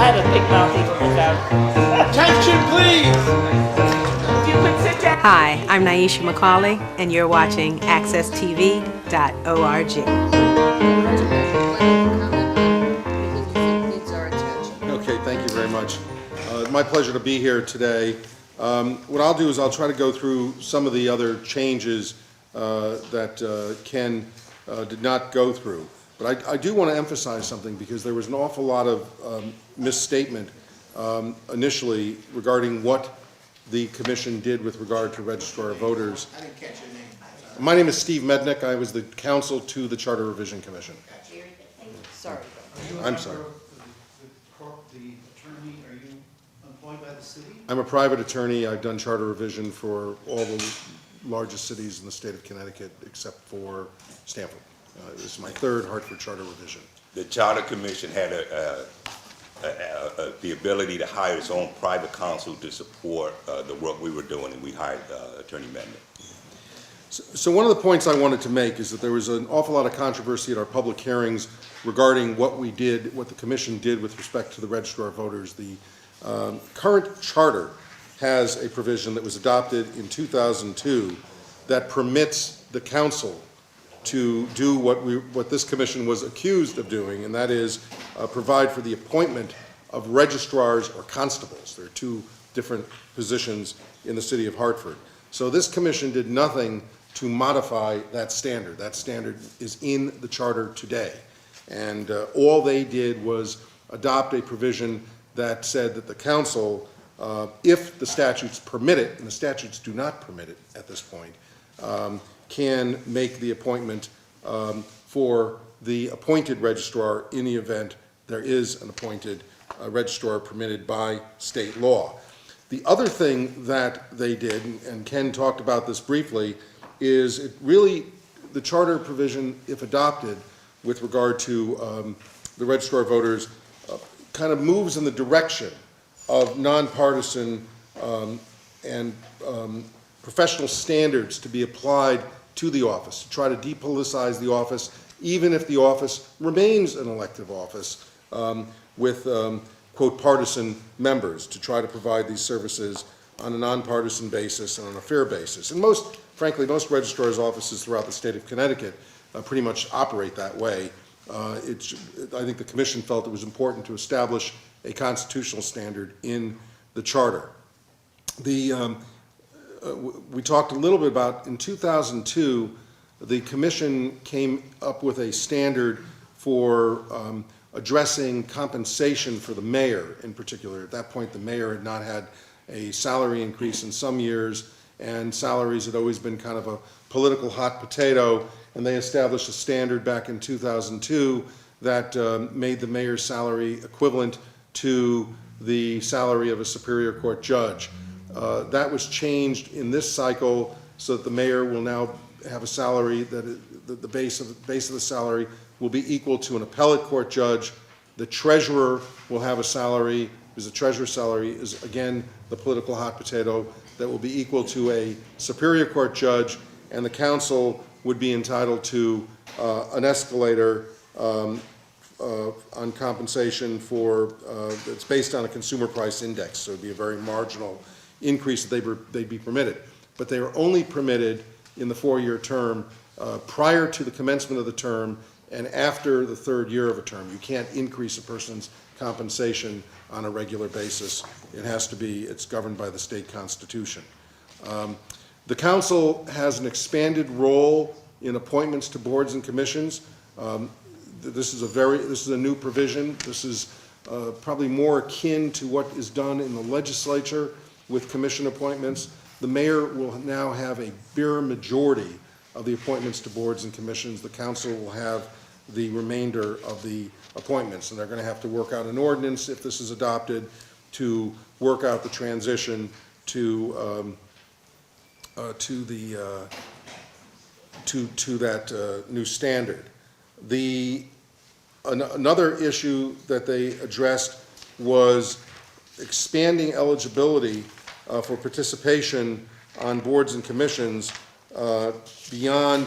have a big mouth even without. Attention, please. If you could sit down. Hi, I'm Naisha McCauley, and you're watching AccessTV.org. Okay, thank you very much. It's my pleasure to be here today. What I'll do is I'll try to go through some of the other changes that Ken did not go through. But I do want to emphasize something because there was an awful lot of misstatement initially regarding what the commission did with regard to registrar of voters. I didn't catch your name. My name is Steve Mednick. I was the counsel to the Charter Revision Commission. Sorry. I'm sorry. The attorney, are you employed by the city? I'm a private attorney. I've done charter revision for all the largest cities in the state of Connecticut except for Stamford. This is my third Hartford charter revision. The Charter Commission had the ability to hire its own private counsel to support the work we were doing, and we hired Attorney Mednick. So one of the points I wanted to make is that there was an awful lot of controversy at our public hearings regarding what we did, what the commission did with respect to the registrar of voters. The current charter has a provision that was adopted in 2002 that permits the council to do what this commission was accused of doing, and that is provide for the appointment of registrars or constables. There are two different positions in the city of Hartford. So this commission did nothing to modify that standard. That standard is in the charter today. And all they did was adopt a provision that said that the council, if the statutes permit it, and the statutes do not permit it at this point, can make the appointment for the appointed registrar in the event there is an appointed registrar permitted by state law. The other thing that they did, and Ken talked about this briefly, is it really, the charter provision, if adopted with regard to the registrar of voters, kind of moves in the direction of nonpartisan and professional standards to be applied to the office, to try to depoliticize the office, even if the office remains an elective office with, quote, partisan members, to try to provide these services on a nonpartisan basis and on a fair basis. And frankly, most registrars' offices throughout the state of Connecticut pretty much operate that way. I think the commission felt it was important to establish a constitutional standard in the charter. We talked a little bit about, in 2002, the commission came up with a standard for addressing compensation for the mayor in particular. At that point, the mayor had not had a salary increase in some years, and salaries had always been kind of a political hot potato, and they established a standard back in 2002 that made the mayor's salary equivalent to the salary of a Superior Court judge. That was changed in this cycle so that the mayor will now have a salary that the base of the salary will be equal to an appellate court judge. The treasurer will have a salary, because the treasurer's salary is, again, the political hot potato, that will be equal to a Superior Court judge, and the council would be entitled to an escalator on compensation for, it's based on a consumer price index, so it would be a very marginal increase that they'd be permitted. But they are only permitted in the 4-year term prior to the commencement of the term and after the 3rd year of a term. You can't increase a person's compensation on a regular basis. It has to be, it's governed by the state constitution. The council has an expanded role in appointments to boards and commissions. This is a new provision. This is probably more akin to what is done in the legislature with commission appointments. The mayor will now have a bare majority of the appointments to boards and commissions. The council will have the remainder of the appointments, and they're going to have to work out an ordinance if this is adopted to work out the transition to that new standard. Another issue that they addressed was expanding eligibility for participation on boards and commissions beyond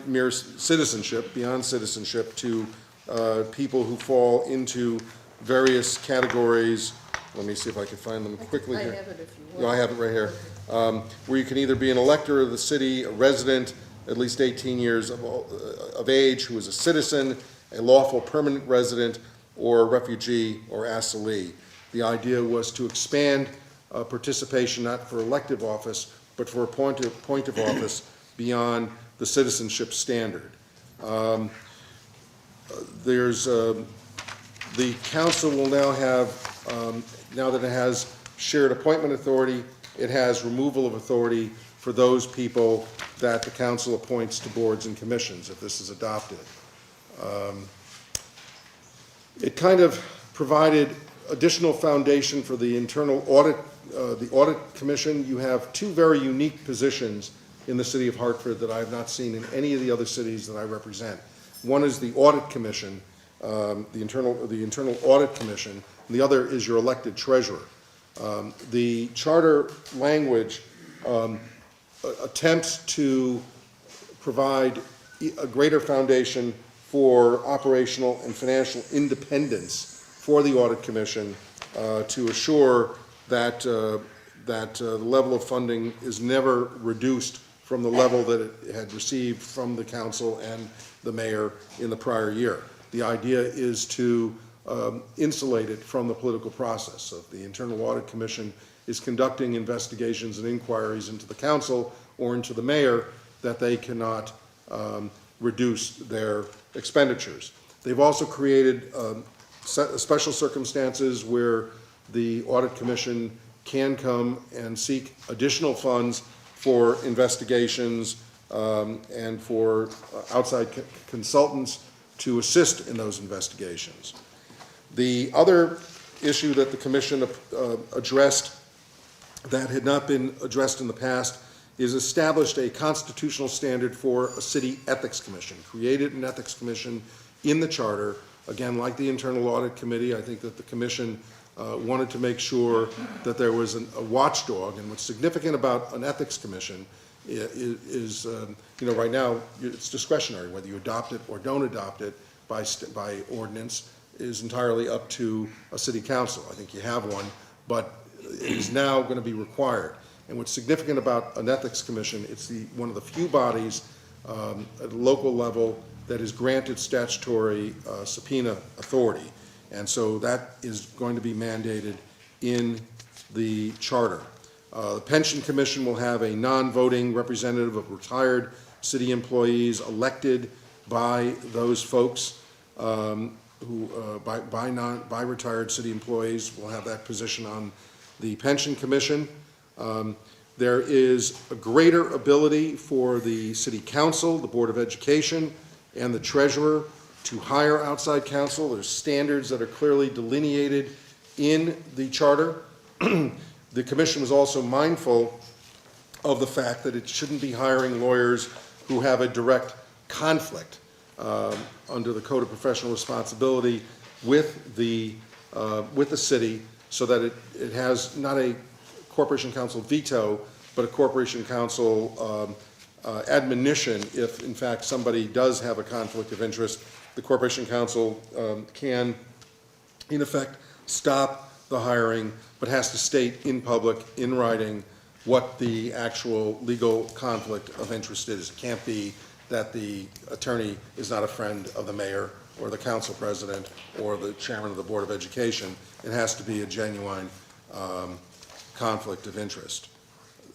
mere citizenship, to people who fall into various categories. Let me see if I can find them quickly here. I have it if you want. No, I have it right here. Where you can either be an elector of the city, a resident, at least 18 years of age, who is a citizen, a lawful permanent resident, or a refugee or asylee. The idea was to expand participation not for elective office, but for a point of office beyond the citizenship standard. The council will now have, now that it has shared appointment authority, it has removal of authority for those people that the council appoints to boards and commissions, if this is adopted. It kind of provided additional foundation for the internal audit, the audit commission. You have two very unique positions in the city of Hartford that I have not seen in any of the other cities that I represent. One is the audit commission, the internal audit commission, and the other is your elected treasurer. The charter language attempts to provide a greater foundation for operational and financial independence for the audit commission to assure that the level of funding is never reduced from the level that it had received from the council and the mayor in the prior year. The idea is to insulate it from the political process. So if the Internal Audit Commission is conducting investigations and inquiries into the council or into the mayor, that they cannot reduce their expenditures. They've also created special circumstances where the Audit Commission can come and seek additional funds for investigations and for outside consultants to assist in those investigations. The other issue that the Commission addressed that had not been addressed in the past is established a constitutional standard for a city ethics commission, created an ethics commission in the charter. Again, like the Internal Audit Committee, I think that the Commission wanted to make sure that there was a watchdog, and what's significant about an ethics commission is right now it's discretionary whether you adopt it or don't adopt it by ordinance is entirely up to a city council. I think you have one, but it is now going to be required. And what's significant about an ethics commission, it's one of the few bodies at a local level that is granted statutory subpoena authority. And so that is going to be mandated in the charter. The Pension Commission will have a non-voting representative of retired city employees elected by those folks by retired city employees will have that position on the Pension Commission. There is a greater ability for the City Council, the Board of Education, and the Treasurer to hire outside counsel. There's standards that are clearly delineated in the charter. The Commission was also mindful of the fact that it shouldn't be hiring lawyers who have a direct conflict under the Code of Professional Responsibility with the city, so that it has not a Corporation Council veto, but a Corporation Council admonition if, in fact, somebody does have a conflict of interest. The Corporation Council can, in effect, stop the hiring, but has to state in public, in writing, what the actual legal conflict of interest is. It can't be that the attorney is not a friend of the mayor or the council president or the chairman of the Board of Education. It has to be a genuine conflict of interest.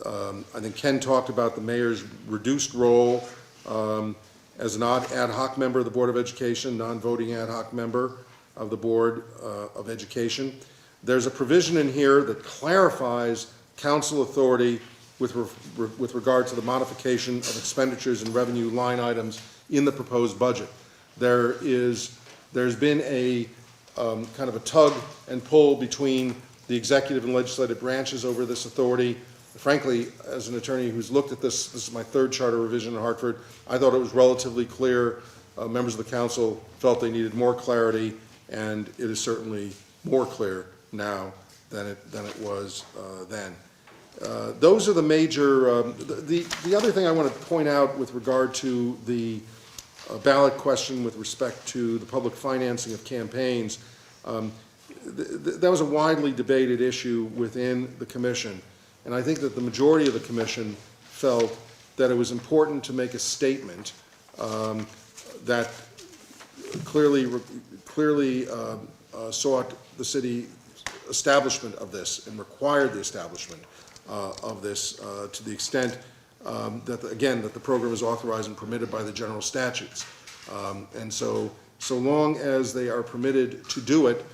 I think Ken talked about the mayor's reduced role as an ad hoc member of the Board of Education, non-voting ad hoc member of the Board of Education. There's a provision in here that clarifies council authority with regard to the modification of expenditures and revenue line items in the proposed budget. There's been a kind of a tug and pull between the executive and legislative branches over this authority. Frankly, as an attorney who's looked at this is my third charter revision in Hartford, I thought it was relatively clear. Members of the council felt they needed more clarity, and it is certainly more clear now than it was then. Those are the major, the other thing I want to point out with regard to the ballot question with respect to the public financing of campaigns, that was a widely debated issue within the commission. And I think that the majority of the commission felt that it was important to make a statement that clearly sought the city establishment of this and required the establishment of this to the extent that the program is authorized and permitted by the general statutes. And so long as they are permitted to do it,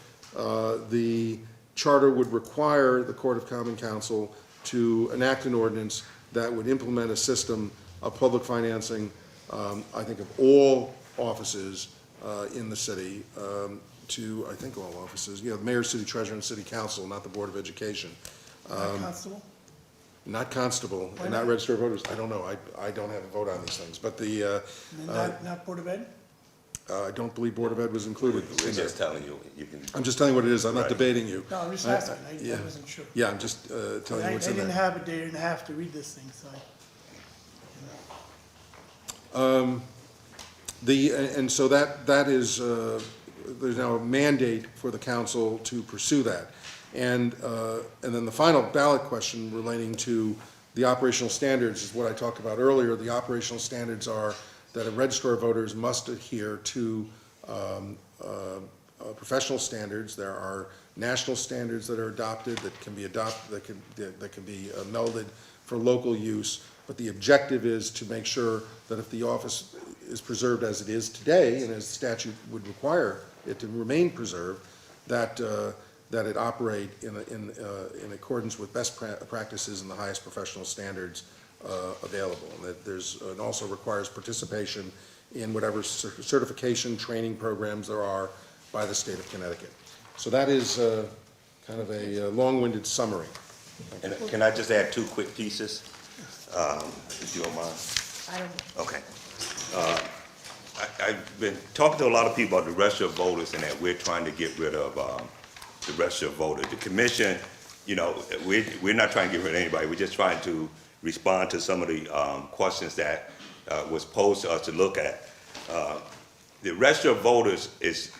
the charter would require the Court of Common Council to enact an ordinance that would implement a system of public financing, I think, of all offices in the city, to, I think, all offices, the mayor, city treasurer, and city council, not the Board of Education. Not constable? Not constable, and not register of voters. I don't know. I don't have a vote on these things, but the, And not Board of Ed? I don't believe Board of Ed was included. We're just telling you, you can. I'm just telling you what it is. I'm not Right. debating you. No, I'm just asking, yeah. I wasn't sure. Yeah, I'm just telling you I what's in didn't there. have a day and a half to read this thing, so And so that is, there's now a mandate for the council to pursue that. And then the final ballot question relating to the operational standards is what I talked about earlier. The operational standards are that a registrar of voters must adhere to professional standards. There are national standards that are adopted that can be melded for local use. But the objective is to make sure that if the office is preserved as it is today, and as the statute would require it to remain preserved, that it operate in accordance with best practices and the highest professional standards available. And that it also requires participation in whatever certification training programs there are by the state of Connecticut. So that is kind of a long-winded summary. And can I just add two quick pieces, if you don't mind? I don't. Okay. I've been talking to a lot of people about the register of voters and that we're trying to get rid of the register of voters. The commission, we're not trying to get rid of anybody. We're just trying to respond to some of the questions that was posed to us to look at. The register of voters is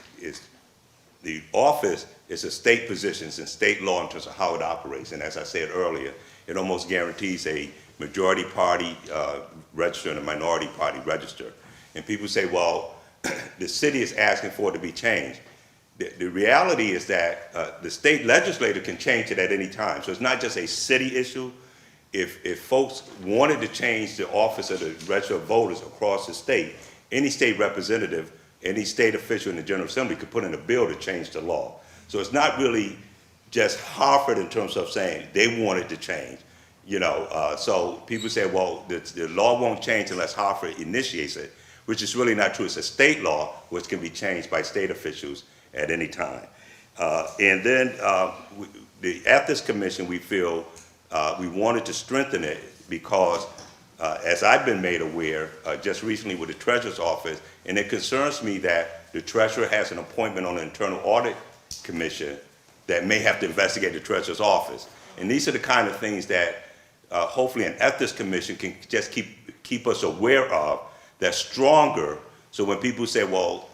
the office is a state position and state law in terms of how it operates. And as I said earlier, it almost guarantees a majority party register and a minority party register. And people say, well, the city is asking for it to be changed. The reality is that the state legislature can change it at any time. So it's not just a city issue. If folks wanted to change the office of the register of voters across the state, any state representative, any state official in the General Assembly could put in a bill to change the law. So it's not really just Hartford in terms of saying they wanted to change. So people say, well, the law won't change unless Hartford initiates it, which is really not true. It's a state law which can be changed by state officials at any time. And then the Ethics Commission, we feel we wanted to strengthen it because, as I've been made aware just recently with the Treasurer's Office, and it concerns me that the Treasurer has an appointment on the Internal Audit Commission that may have to investigate the Treasurer's Office. And these are the kind of things that hopefully an Ethics Commission can just keep us aware of, that's stronger. So when people say, well,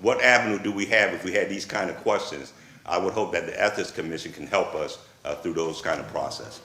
what avenue do we have if we had these kind of questions? I would hope that the Ethics Commission can help us through those kind of process.